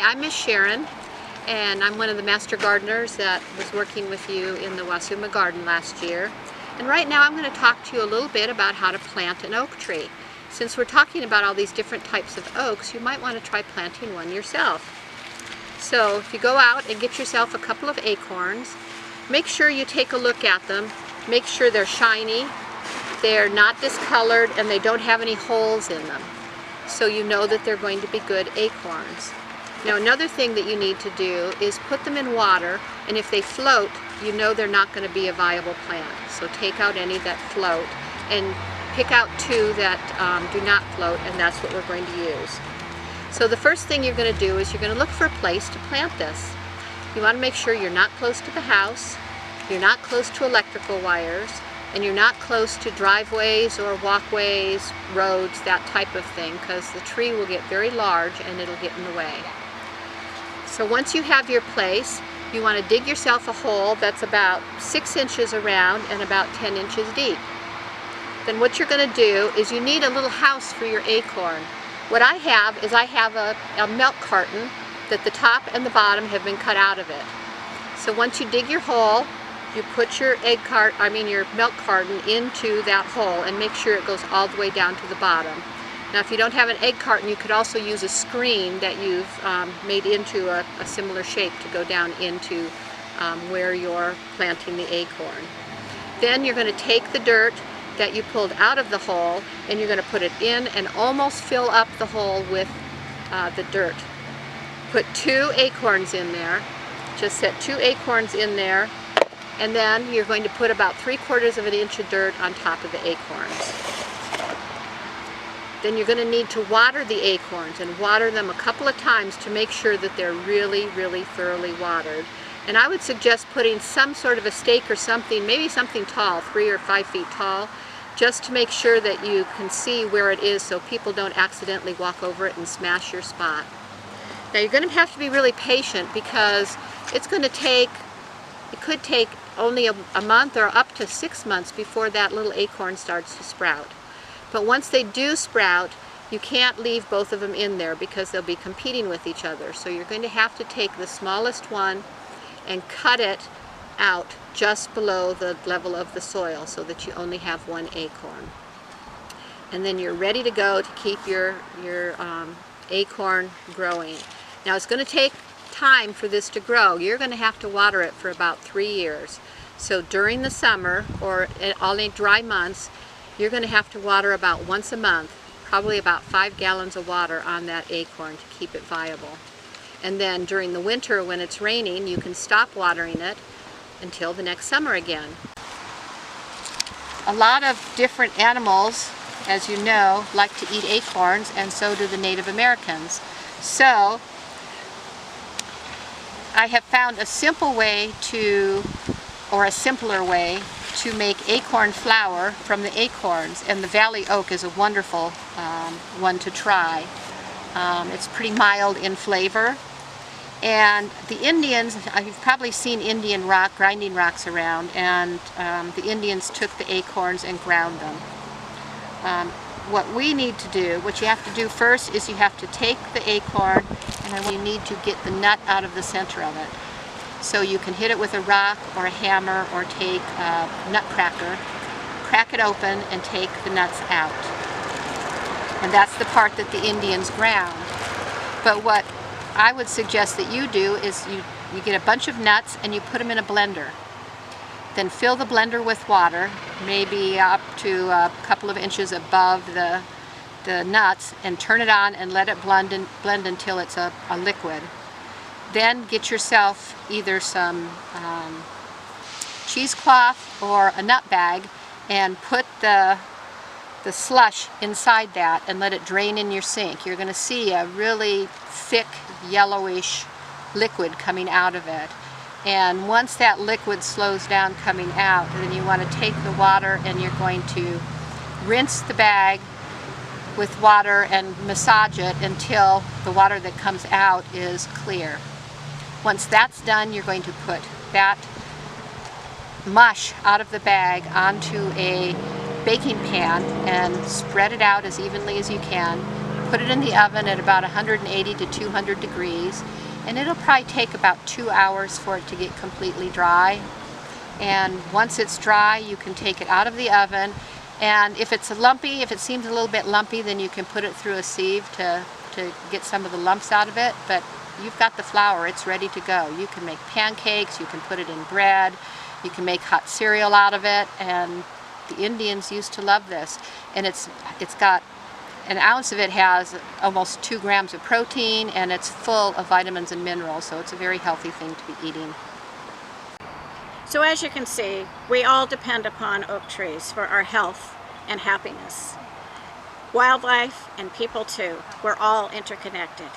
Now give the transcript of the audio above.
I'm Miss Sharon, and I'm one of the master gardeners that was working with you in the Wasuma garden last year. And right now I'm going to talk to you a little bit about how to plant an oak tree. Since we're talking about all these different types of oaks, you might want to try planting one yourself. So if you go out and get yourself a couple of acorns, make sure you take a look at them. Make sure they're shiny, they're not discolored, and they don't have any holes in them. So you know that they're going to be good acorns. Now another thing that you need to do is put them in water, and if they float, you know they're not going to be a viable plant. So take out any that float and pick out two that do not float, and that's what we're going to use. So the first thing you're going to do is you're going to look for a place to plant this. You want to make sure you're not close to the house, you're not close to electrical wires, and you're not close to driveways or walkways, roads, that type of thing, because the tree will get very large and it'll get in the way. So once you have your place, you want to dig yourself a hole that's about 6 inches around and about 10 inches deep. Then what you're going to do is you need a little house for your acorn. What I have is a milk carton that the top and the bottom have been cut out of it. So once you dig your hole, you put your your milk carton into that hole and make sure it goes all the way down to the bottom. Now if you don't have an egg carton, you could also use a screen that you've made into a similar shape to go down into where you're planting the acorn. Then you're going to take the dirt that you pulled out of the hole and you're going to put it in and almost fill up the hole with the dirt. Put 2 acorns in there. Just set 2 acorns in there, and then you're going to put about 3/4 of an inch of dirt on top of the acorns. Then you're going to need to water the acorns and water them a couple of times to make sure that they're really, really thoroughly watered. And I would suggest putting some sort of a stake or something, maybe something tall, 3 or 5 feet tall, just to make sure that you can see where it is so people don't accidentally walk over it and smash your spot. Now you're going to have to be really patient because it's going to take, it could take only a month or up to 6 months before that little acorn starts to sprout. But once they do sprout, you can't leave both of them in there because they'll be competing with each other. So you're going to have to take the smallest one and cut it out just below the level of the soil so that you only have 1 acorn. And then you're ready to go to keep your acorn growing. Now it's going to take time for this to grow. You're going to have to water it for about 3 years. So during the summer or all in dry months, you're going to have to water about once a month, probably about 5 gallons of water on that acorn to keep it viable. And then during the winter when it's raining, you can stop watering it until the next summer again. A lot of different animals, as you know, like to eat acorns, and so do the Native Americans. So I have found a simple way to, or a simpler way, to make acorn flour from the acorns, and the valley oak is a wonderful one to try. It's pretty mild in flavor, and the Indians, you've probably seen Indian grinding rocks around, and the Indians took the acorns and ground them. What we need to do, what you have to do first is you have to take the acorn and you need to get the nut out of the center of it. So you can hit it with a rock or a hammer or take a nut cracker, crack it open and take the nuts out. And that's the part that the Indians ground. But what I would suggest that you do is you get a bunch of nuts and you put them in a blender. Then fill the blender with water, maybe up to a couple of inches above the nuts, and turn it on and let it blend until it's a liquid. Then get yourself either some cheesecloth or a nut bag and put the slush inside that and let it drain in your sink. You're going to see a really thick yellowish liquid coming out of it. And once that liquid slows down coming out, then you want to take the water and you're going to rinse the bag with water and massage it until the water that comes out is clear. Once that's done, you're going to put that mush out of the bag onto a baking pan and spread it out as evenly as you can. put it in the oven at about 180 to 200 degrees, and it'll probably take about 2 hours for it to get completely dry. And once it's dry, you can take it out of the oven, and if it's lumpy, if it seems a little bit lumpy, then you can put it through a sieve to get some of the lumps out of it. But you've got the flour, it's ready to go. You can make pancakes, you can put it in bread, you can make hot cereal out of it, and the Indians used to love this. And it's got, an ounce of it has almost 2 grams of protein, and it's full of vitamins and minerals, so it's a very healthy thing to be eating. So as you can see, we all depend upon oak trees for our health and happiness. Wildlife and people too, we're all interconnected.